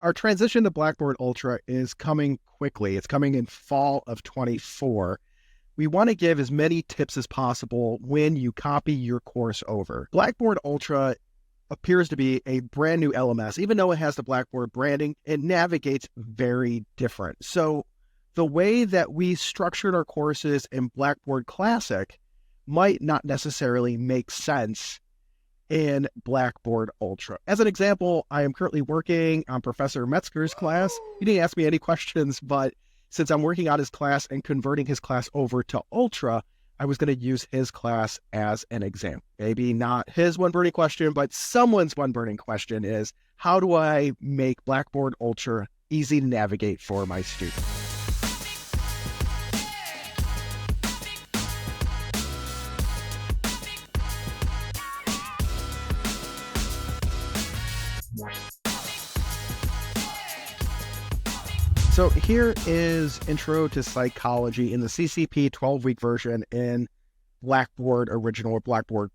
Our transition to Blackboard Ultra is coming quickly. It's coming in fall of 24. We want to give as many tips as possible when you copy your course over. Blackboard Ultra appears to be a brand new LMS. Even though it has the Blackboard branding, it navigates very different. So the way that we structured our courses in Blackboard Classic might not necessarily make sense in Blackboard Ultra. As an example, I am currently working on Professor Metzger's class. He didn't ask me any questions, but since I'm working on his class and converting his class over to Ultra, I was going to use his class as an example. Maybe not his one burning question, but someone's one burning question is, how do I make Blackboard Ultra easy to navigate for my students? So here is Intro to Psychology in the CCP 12-week version in Blackboard Original or Blackboard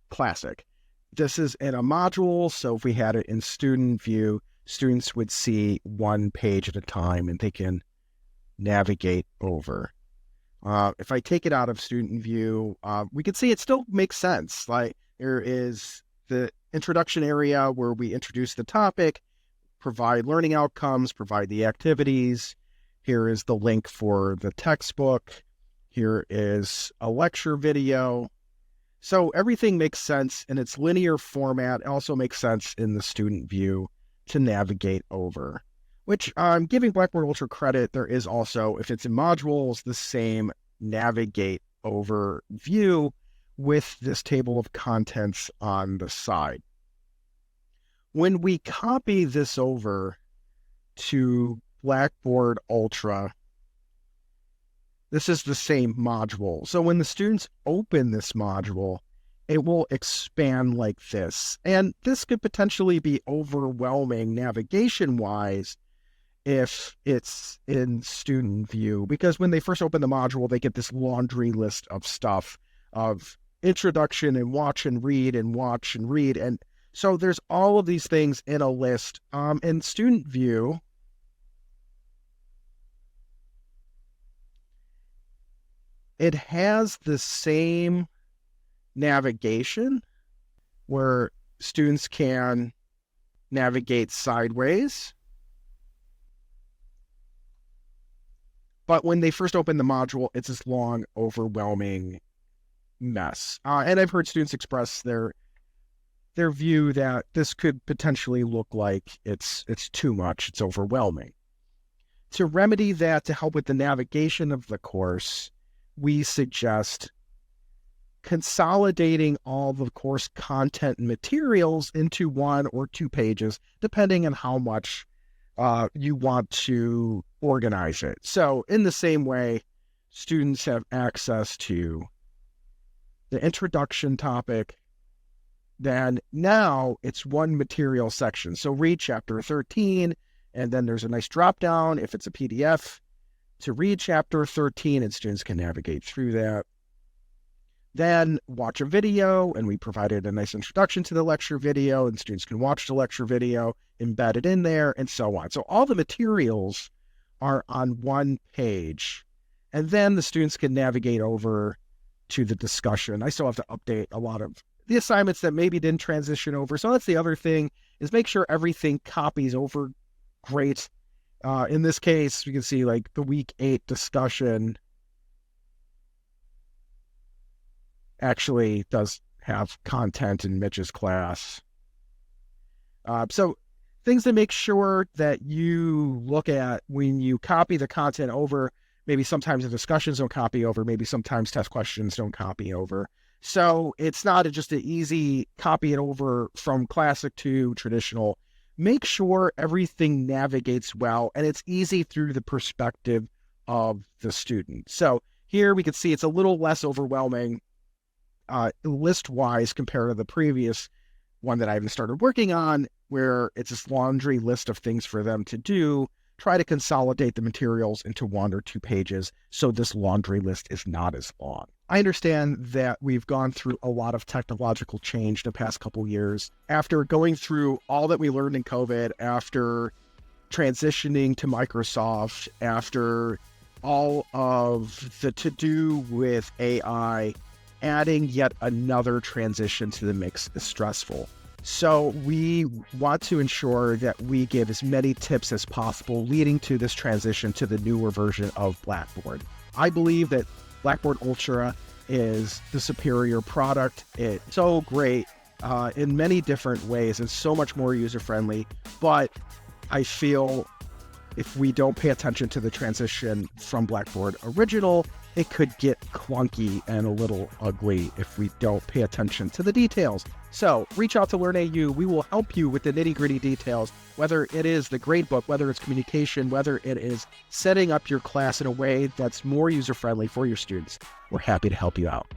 Classic. This is in a module, so if we had it in student view, students would see one page at a time and they can navigate over. If I take it out of student view, we can see it still makes sense. Like there is the introduction area where we introduce the topic, provide learning outcomes, provide the activities. Here is the link for the textbook. Here is a lecture video. So everything makes sense in its linear format. It also makes sense in the student view to navigate over, which I'm giving Blackboard Ultra credit. There is also, if it's in modules, the same navigate over view with this table of contents on the side. When we copy this over to Blackboard Ultra, this is the same module. So when the students open this module, it will expand like this. And this could potentially be overwhelming navigation-wise if it's in student view, because when they first open the module, they get this laundry list of stuff of introduction and watch and read and watch and read. And so there's all of these things in a list. In student view, it has the same navigation where students can navigate sideways. But when they first open the module, it's this long, overwhelming mess. And I've heard students express their view that this could potentially look like it's too much, it's overwhelming. To remedy that, to help with the navigation of the course, we suggest consolidating all the course content and materials into 1 or 2 pages, depending on how much you want to organize it. So in the same way, students have access to the introduction topic, then now it's one material section. So read chapter 13, and then there's a nice drop down if it's a PDF to read chapter 13, and students can navigate through that. Then watch a video, and we provided a nice introduction to the lecture video, and students can watch the lecture video embedded in there, and so on. So all the materials are on one page, and then the students can navigate over to the discussion. I still have to update a lot of the assignments that maybe didn't transition over. So that's the other thing, is make sure everything copies over great. In this case, you can see like the week 8 discussion actually does have content in Mitch's class. So things to make sure that you look at when you copy the content over. Maybe sometimes the discussions don't copy over. Maybe sometimes test questions don't copy over. So it's not just an easy copy it over from classic to traditional. Make sure everything navigates well and it's easy through the perspective of the student. So here we can see it's a little less overwhelming list-wise compared to the previous one that I even started working on, where it's this laundry list of things for them to do. Try to consolidate the materials into 1 or 2 pages so this laundry list is not as long. I understand that we've gone through a lot of technological change the past couple years. After going through all that we learned in COVID, after transitioning to Microsoft after all of the to-do with AI, adding yet another transition to the mix is stressful. So we want to ensure that we give as many tips as possible leading to this transition to the newer version of Blackboard. I believe that Blackboard Ultra is the superior product. It's so great in many different ways and so much more user-friendly, but I feel if we don't pay attention to the transition from Blackboard Original, it could get clunky and a little ugly if we don't pay attention to the details. So reach out to LearnAU. We will help you with the nitty-gritty details, whether it is the gradebook, whether it's communication, whether it is setting up your class in a way that's more user-friendly for your students. We're happy to help you out.